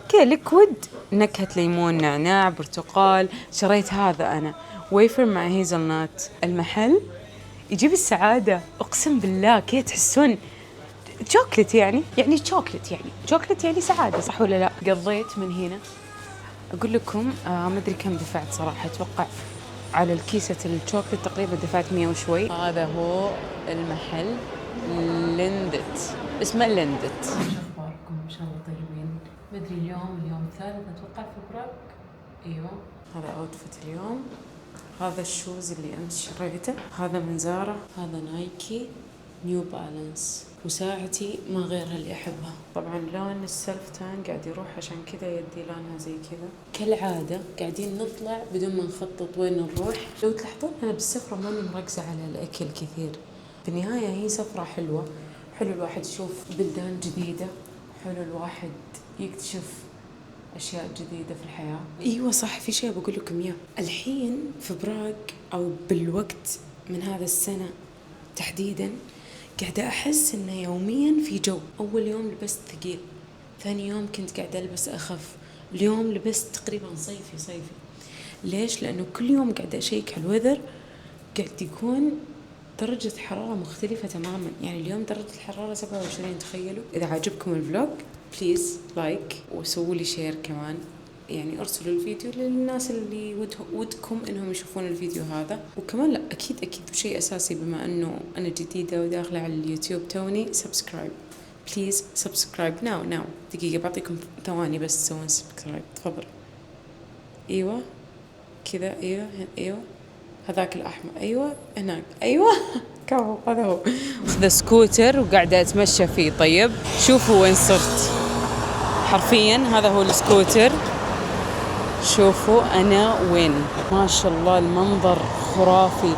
كذا ليكويد، نكهة ليمون، نعناع، برتقال. شريت هذا أنا ويفر مع هيزل نات. المحل يجيب السعادة أقسم بالله. كذا تحسون شوكلت يعني شوكلت يعني سعادة، صح ولا لا؟ قضيت من هنا أقول لكم ما أدري كم دفعت صراحة. أتوقع على الكيسة الشوكلت تقريبا دفعت 100 وشوي. هذا هو المحل لندت، اسمه لندت. أخباركم إن شاء الله طيبين. مدري اليوم الثالث أتوقع فبراير. أيوة هذا أوتفيت اليوم. هذا الشوز اللي أمس شريته، هذا من زارا، هذا نايكي، نيو بالانس. وساعتي ما غيرها اللي أحبها. طبعا لون السلف تان قاعد يروح عشان كذا يدي لونها زي كذا. كالعادة قاعدين نطلع بدون ما نخطط وين نروح. لو تلاحظون أنا بالسفرة ماني مركزة على الأكل كثير. في النهاية هي سفرة حلوة، حلو الواحد يشوف بلدان جديدة، حلو الواحد يكتشف أشياء جديدة في الحياة. أيوة صح، في شيء بقول لكم إياه. الحين في براغ أو بالوقت من هذا السنة تحديدا قاعدة أحس إنه يوميا في جو. أول يوم لبست ثقيل، ثاني يوم كنت قاعدة ألبس أخف، اليوم لبست تقريبا صيفي. ليش؟ لأنه كل يوم قاعدة أشيك على الوذر، قاعد يكون درجة حرارة مختلفة تماما. يعني اليوم درجة الحرارة 27. تخيلوا. إذا عجبكم الفلوج بليز لايك وسووا لي شير كمان. يعني ارسلوا الفيديو للناس اللي ودكم انهم يشوفون الفيديو هذا. وكمان لا اكيد شيء اساسي، بما انه انا جديدة وداخلة على اليوتيوب توني، سبسكرايب بليز. سبسكرايب ناو. دقيقة بعطيكم ثواني بس تسوون سبسكرايب. تفضل. ايوه كذا، ايوه هذاك الأحمر، أيوة هناك، أيوة كفو. هذا هو. أخذ سكوتر وقاعدة أتمشى فيه. طيب شوفوا وين صرت حرفيا. هذا هو السكوتر. شوفوا أنا وين. ما شاء الله المنظر خرافي.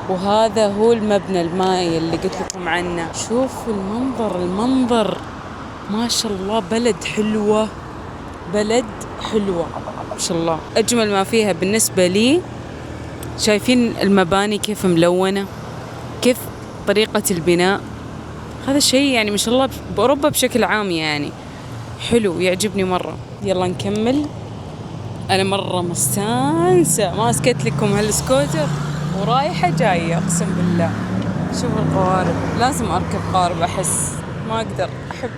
وهذا هو المبنى المائي اللي قلت لكم عنه. شوفوا المنظر ما شاء الله. بلد حلوة ما شاء الله. أجمل ما فيها بالنسبة لي، شايفين المباني كيف ملونة، كيف طريقة البناء. هذا الشيء يعني ما شاء الله بأوروبا بشكل عام يعني حلو، يعجبني مرة. يلا نكمل. أنا مرة مستانسة، ما سكت لكم هالسكوتر ورايحة جاية أقسم بالله. شوفوا القوارب، لازم أركب قارب أحس، ما أقدر، أحب.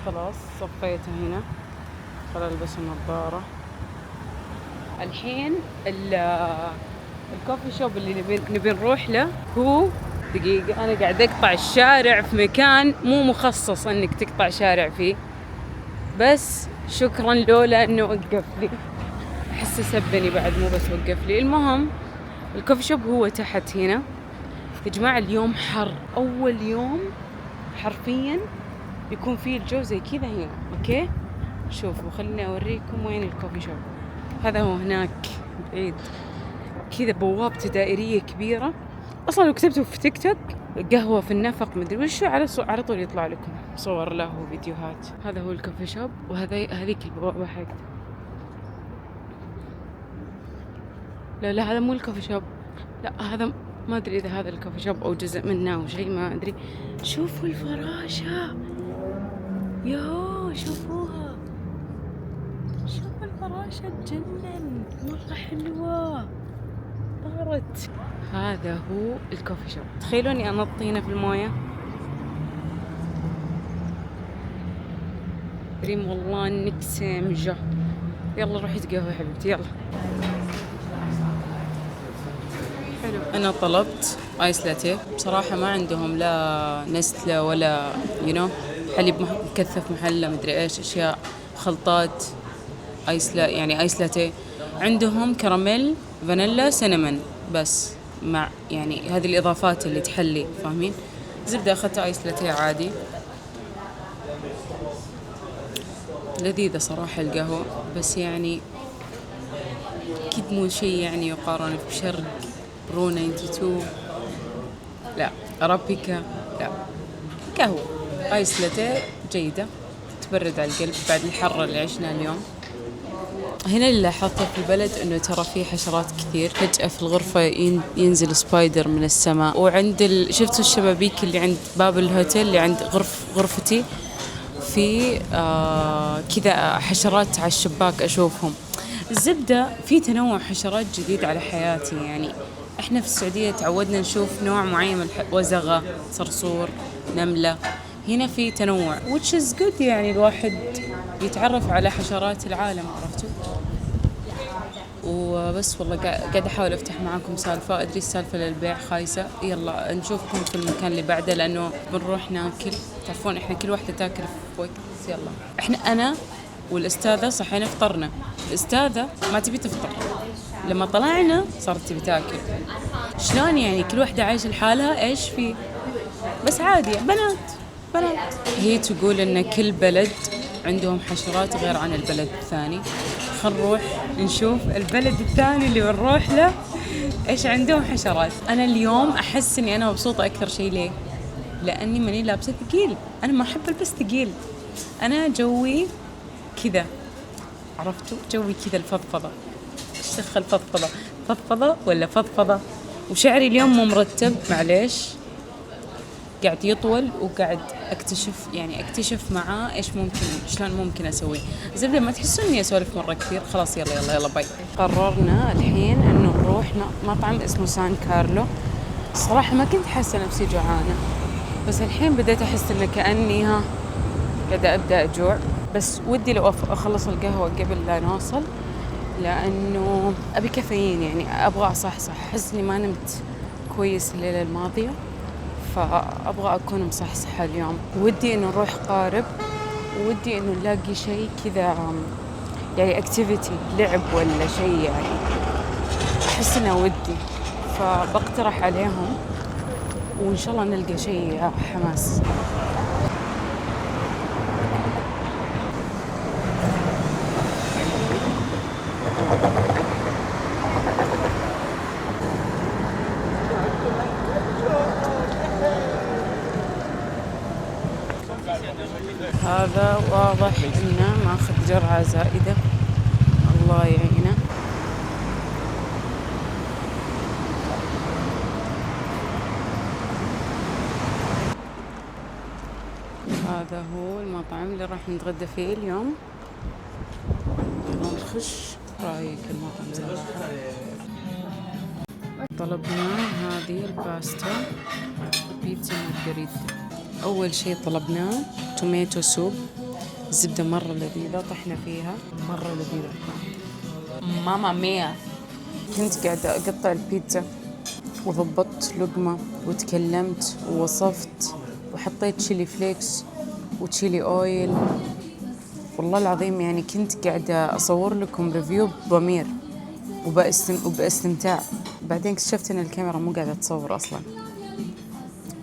خلاص صفيته هنا، خل ألبس النظارة. الحين الكوفي شوب اللي نبي نروح له هو دقيقة، أنا قاعد أقطع الشارع في مكان مو مخصص إنك تقطع شارع فيه، بس شكرا لولا إنه وقف لي، أحس سبني بعد مو بس وقف لي. المهم الكوفي شوب هو تحت هنا. يا جماعة اليوم حر، أول يوم حرفيا يكون فيه الجو زي كذا هنا. أوكي شوفوا، خليني أوريكم وين الكوفي شوب. هذا هو هناك بعيد كذا، بوابته دائرية كبيرة. أصلا لو كتبتوا في تيك توك قهوة في النفق مدري وشو على طول يطلع لكم صور له وفيديوهات. هذا هو الكوفي شوب، وهذيك البوابة حقته. لا هذا مو الكوفي شوب، لا هذا ما أدري إذا هذا الكوفي شوب أو جزء منه أو شيء، ما أدري. شوفوا الفراشة، يوه شوفوها، شوفوا الفراشة تجنن مرة حلوة طارت. هذا هو الكوفي شوب. تخيلوني أنط هنا في الموية. ريم والله إنك سامجة. يلا روحي تقهوي حبيبتي يلا. حلو. أنا طلبت آيس لاتيه، بصراحة ما عندهم لا نستلة ولا حليب مكثف محلى مدري إيش أشياء خلطات. يعني آيس لاتيه عندهم كراميل فانيلا سينامون بس، مع يعني هذه الإضافات اللي تحلي، فاهمين؟ زبدة أخذت آيس لاتيه عادي، لذيذة صراحة القهوة، بس يعني أكيد مو شيء يعني يقارن بشرق برو 92، لا أرابيكا، لا قهوة آيس لاتيه جيدة تبرد على القلب بعد الحر اللي عشنا اليوم. هنا اللي لاحظته في البلد انه ترى في حشرات كثير. فجأة في الغرفة ينزل سبايدر من السماء، وعند شفتوا الشبابيك اللي عند باب الهوتيل اللي عند غرفتي في كذا حشرات على الشباك أشوفهم. الزبدة في تنوع حشرات جديد على حياتي. يعني احنا في السعودية تعودنا نشوف نوع معين من وزغة، صرصور، نملة. هنا في تنوع which is good، يعني الواحد يتعرف على حشرات العالم، عرفتوا؟ وبس والله قاعد أحاول أفتح معاكم سالفة، أدري السالفة للبيع خايسة. يلا نشوفكم في المكان اللي بعده، لأنه بنروح ناكل. تعرفون إحنا كل واحدة تاكل في وقت. يلا أنا والأستاذة صحينا فطرنا، الأستاذة ما تبي تفطر، لما طلعنا صارت تبي تاكل. شلون يعني كل واحدة عايشة لحالها؟ إيش في؟ بس عادي بنات. هي تقول إن كل بلد عندهم حشرات غير عن البلد الثاني. خل نروح نشوف البلد الثاني اللي بنروح له إيش عندهم حشرات. أنا اليوم أحس إني أنا مبسوطة أكثر شيء. ليه؟ لأني ماني لابسة ثقيل. أنا ما أحب ألبس ثقيل، أنا جوي كذا، عرفتوا؟ جوي كذا الفضفضة. إيش دخل فضفضة ولا فضفضة؟ وشعري اليوم مو مرتب، معليش، قاعد يطول وقاعد اكتشف معاه ايش شلون ممكن اسوي. زبده ما تحسون اني اسولف مره كثير. خلاص يلا باي. قررنا الحين انه نروح مطعم اسمه سان كارلو. الصراحه ما كنت حاسه نفسي جوعانه، بس الحين بديت احس ان كاني قاعده ابدا اجوع. بس ودي لو اخلص القهوه قبل لا نوصل، لانه ابي كافيين، يعني ابغى اصحصح. احس اني ما نمت كويس الليله الماضيه، فأبغى أكون مصحصحة اليوم. ودي إنه نروح قارب، ودي إنه نلاقي شيء كذا يعني اكتيفيتي، لعب ولا شيء، يعني أحس إنه ودي، فبقترح عليهم وإن شاء الله نلقى شيء حماس. هذا واضح إنه ماخذ جرعة زائدة، الله يعينه. هذا هو المطعم اللي راح نتغدى فيه اليوم. نخش. رايك المطعم صراحة؟ طلبنا هذه الباستا بيتزا مارغريتا. أول شيء طلبناه توميتو سوب، الزبدة مرة لذيذة، طحنا فيها مرة لذيذة. ماما ميا كنت قاعدة أقطع البيتزا وضبطت لقمة وتكلمت ووصفت وحطيت تشيلي فليكس وتشيلي أويل. والله العظيم يعني كنت قاعدة أصور لكم ريفيو بضمير وباستمتاع. بعدين اكتشفت إن الكاميرا مو قاعدة تصور أصلاً.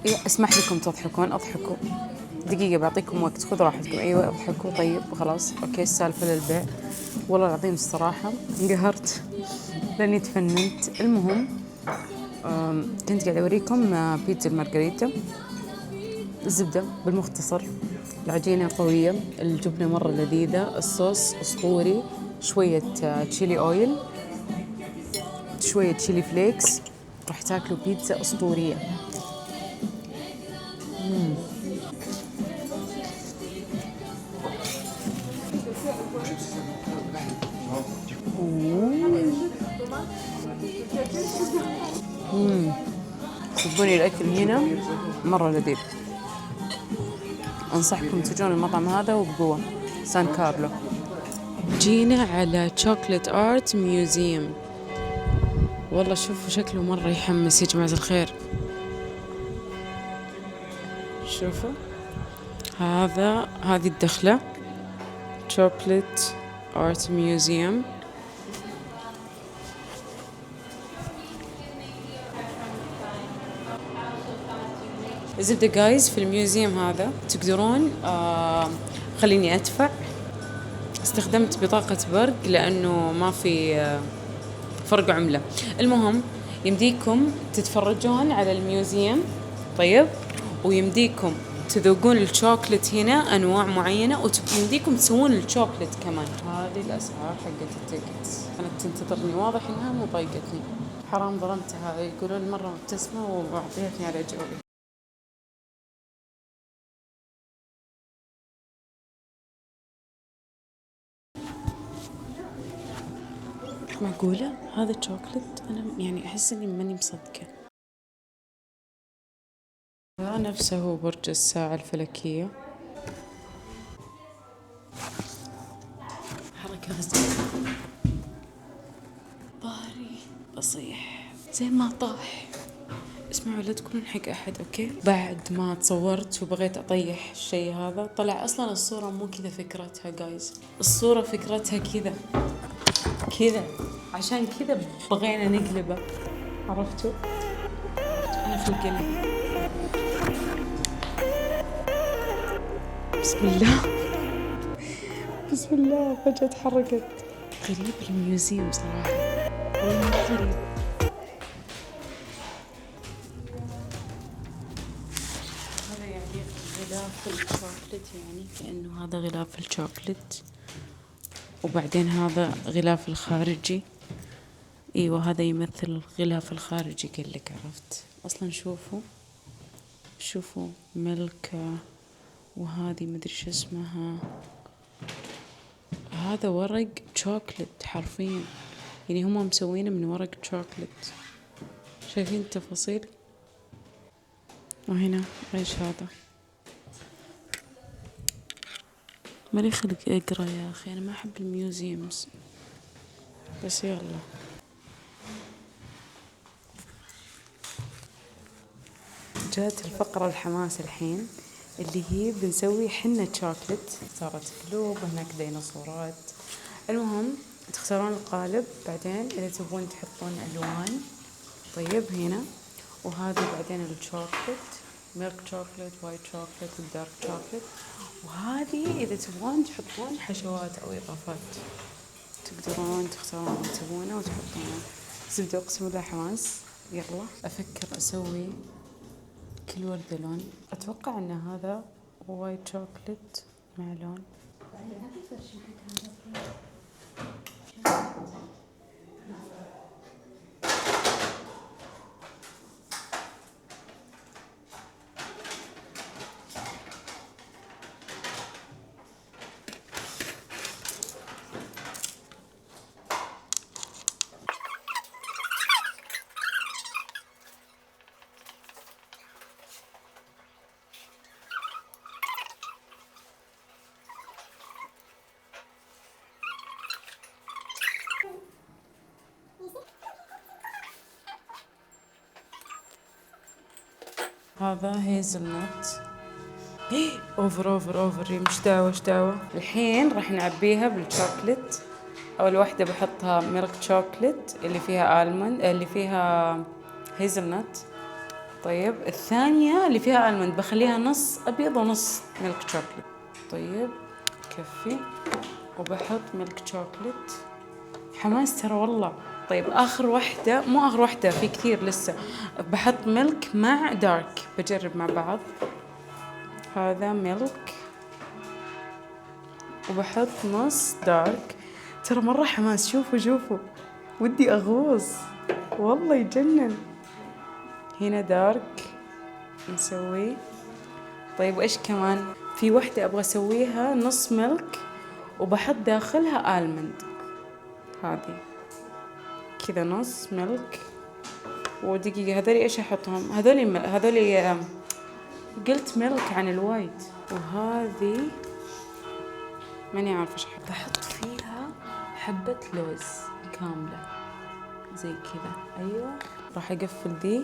إيه، أسمح لكم تضحكون، أضحكوا دقيقة، بعطيكم وقت، خذ راحتكم. أيوة اضحكوا، طيب خلاص أوكي. السالفة للبيع. والله العظيم الصراحة انقهرت لأني تفننت. المهم كنت قاعدة أوريكم بيتزا المارغريتا. الزبدة بالمختصر، العجينة قوية، الجبنة مرة لذيذة، الصوص أسطوري، شوية تشيلي أويل، شوية تشيلي فليكس، راح تاكلوا بيتزا أسطورية. صدقوني الأكل هنا مرة لذيذ. أنصحكم تجون المطعم هذا وبقوة، سان كارلو. جينا على شوكليت آرت ميوزيوم. والله شوفوا شكله مرة يحمس يا جماعة الخير. شوفوا هذه الدخلة، شوكليت آرت ميوزيوم. الزبدة جايز في الميوزيوم هذا تقدرون خليني أدفع. استخدمت بطاقة برق لأنه ما في فرق عملة. المهم يمديكم تتفرجون على الميوزيوم، طيب، ويمديكم تذوقون الشوكلت هنا أنواع معينة، ويمديكم تسوون الشوكلت كمان. هذه الأسعار حقت التيكتس. كانت تنتظرني، واضح إنها مو طايقتني. حرام ظلمتها. يقولون مرة مبتسمة وأعطيتني على جوبي. معقولة هذا الشوكلت؟ أنا يعني أحس إني ماني مصدقة. نفسه هو برج الساعة الفلكية. حركة غزيرة. ظهري بصيح زين ما طاح. اسمعوا لا تقولون حق أحد أوكي. بعد ما تصورت وبغيت أطيح الشيء هذا، طلع أصلا الصورة مو كذا فكرتها جايز. الصورة فكرتها كذا عشان كذا بغينا نقلبه، عرفتوا؟ أنا في القلب. بسم الله بسم الله، فجأة تحركت. غريب الميوزيوم صراحة، والله غريب. هذا يعني غلاف الشوكلت، يعني كأنه هذا غلاف الشوكلت، وبعدين هذا غلاف الخارجي. ايوه هذا يمثل الغلاف الخارجي، قال لك عرفت. اصلا شوفوا ملكة، وهذه مدري شو اسمها. هذا ورق شوكلت حرفيا، يعني هم مسوينه من ورق شوكلت. شايفين التفاصيل؟ وهنا ايش هذا؟ مالي خلق اقرا يا اخي، انا ما احب الميوزيومز، بس يلا. جات الفقرة الحماس الحين، اللي هي بنسوي حنة شوكلت. صارت قلوب، هناك ديناصورات. المهم تختارون القالب، بعدين إذا تبون تحطون ألوان، طيب هنا. وهذا بعدين الشوكلت، ميلك شوكلت، وايت شوكلت، ودارك شوكلت. وهذه إذا تبون تحطون حشوات أو إضافات، تقدرون تختارون اللي تبونه وتحطونه. زبدة، أقسم بالله حماس. يلا أفكر أسوي كل وردة لون. أتوقع أن هذا وايت شوكلت مع لون. هذا هيزل نوت. اوفر مش دعوة. الحين راح نعبيها بالشوكلت. اول واحدة بحطها ميلك شوكلت اللي فيها آلموند، اللي فيها هيزل نوت. طيب الثانية اللي فيها آلموند بخليها نص ابيض ونص ميلك شوكلت. طيب كفي. وبحط ميلك شوكلت. حماس ترى والله. طيب آخر واحدة، مو آخر واحدة، في كثير لسه. بحط ميلك مع دارك، بجرب مع بعض. هذا ميلك وبحط نص دارك. ترى مرة حماس. شوفوا ودي أغوص والله يجنن. هنا دارك نسوي. طيب وإيش كمان؟ في واحدة أبغى أسويها نص ميلك وبحط داخلها آلموند. هذه كذا نص ميلك. ودقيقة هذولي إيش أحطهم؟ هذولي قلت ميلك عن الوايت. وهذه ماني عارفة إيش أحط. بحط فيها حبة لوز كاملة زي كذا. أيوة راح أقفل دي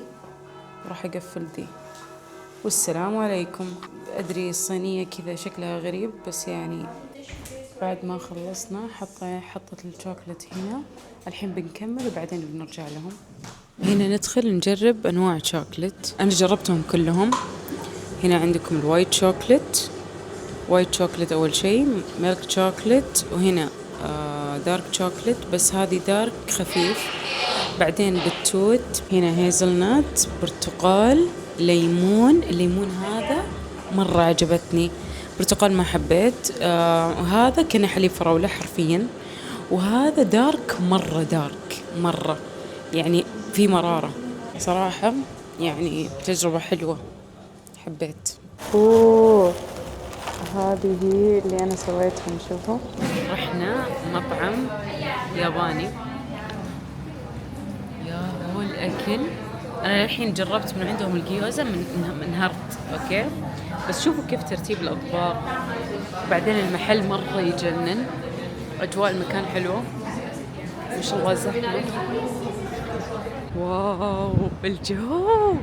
وراح أقفل دي والسلام عليكم. أدري الصينية كذا شكلها غريب بس يعني بعد ما خلصنا حطت الشوكولات هنا. الحين بنكمل وبعدين بنرجع لهم. هنا ندخل نجرب أنواع شوكولات. أنا جربتهم كلهم. هنا عندكم الوايت شوكولات. وايت شوكولات أول شيء، ميلك شوكولات، وهنا دارك شوكولات بس هذه دارك خفيف. بعدين بالتوت، هنا هيزل نات، برتقال، ليمون. الليمون هذا مرة عجبتني، برتقال ما حبيت. وهذا كان حليب فراولة حرفيا. وهذا دارك مرة يعني في مرارة صراحة، يعني تجربة حلوة حبيت. هذه هي اللي أنا سويتها. نشوفوا. رحنا مطعم ياباني. يا هو الأكل. أنا الحين جربت من عندهم الجيوزا انهرت. أوكي بس شوفوا كيف ترتيب الأطباق. بعدين المحل مرة يجنن. أجواء المكان حلوة ما شاء الله. زحمة. واو الجو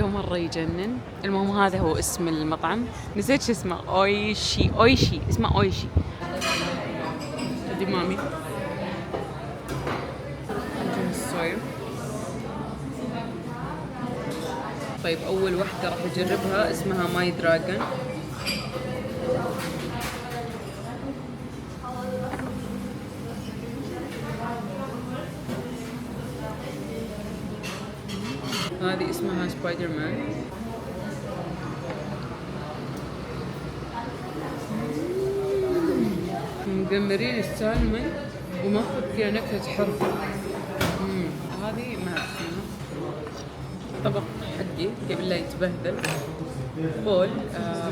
مرة يجنن. المهم هذا هو اسم المطعم. نسيت شو اسمه. أويشي اسمه أويشي. هذه مامي. طيب أول واحدة راح أجربها اسمها ماي دراجون. هذه اسمها سبايدر مان. مدمرين السالمون وماخذ فيها نكهة حرف. هذه ما اسمها. طبق حقي قبل لا يتبهدل. بول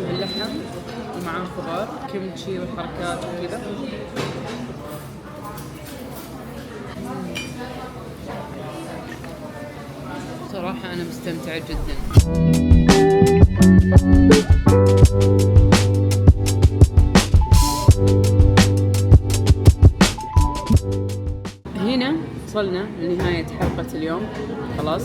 باللحم ومعاه خضار كيمتشي والحركات وكذا. صراحة أنا مستمتعة جدا. هنا وصلنا لنهاية حلقة اليوم. خلاص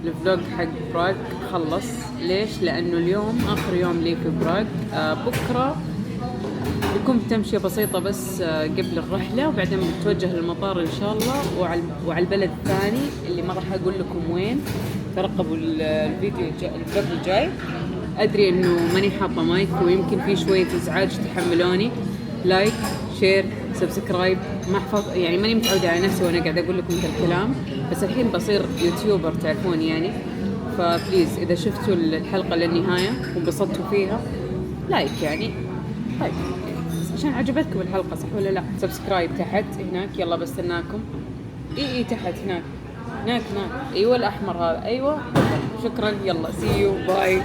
الفلوج حق براغ خلص. ليش؟ لأنه اليوم آخر يوم لي في براغ. بكرة بيكون تمشية بسيطة بس قبل الرحلة، وبعدين بتوجه للمطار إن شاء الله وعلى البلد الثاني اللي ما راح أقول لكم وين. ترقبوا الفيديو الفلوج الجاي. أدري إنه ماني حاطة مايك ويمكن في شوية إزعاج، تحملوني. لايك شير سبسكرايب. ما أحفظ يعني، ماني متعودة على نفسي وأنا قاعدة أقول لكم الكلام، بس الحين بصير يوتيوبر تعرفون يعني. فبليز إذا شفتوا الحلقة للنهاية وانبسطتوا فيها لايك يعني. طيب عشان عجبتكم الحلقة صح ولا لا؟ سبسكرايب تحت هناك. يلا بستناكم. اي تحت هناك. ايوه الاحمر هذا. ايوه شكرا. يلا سي يو باي.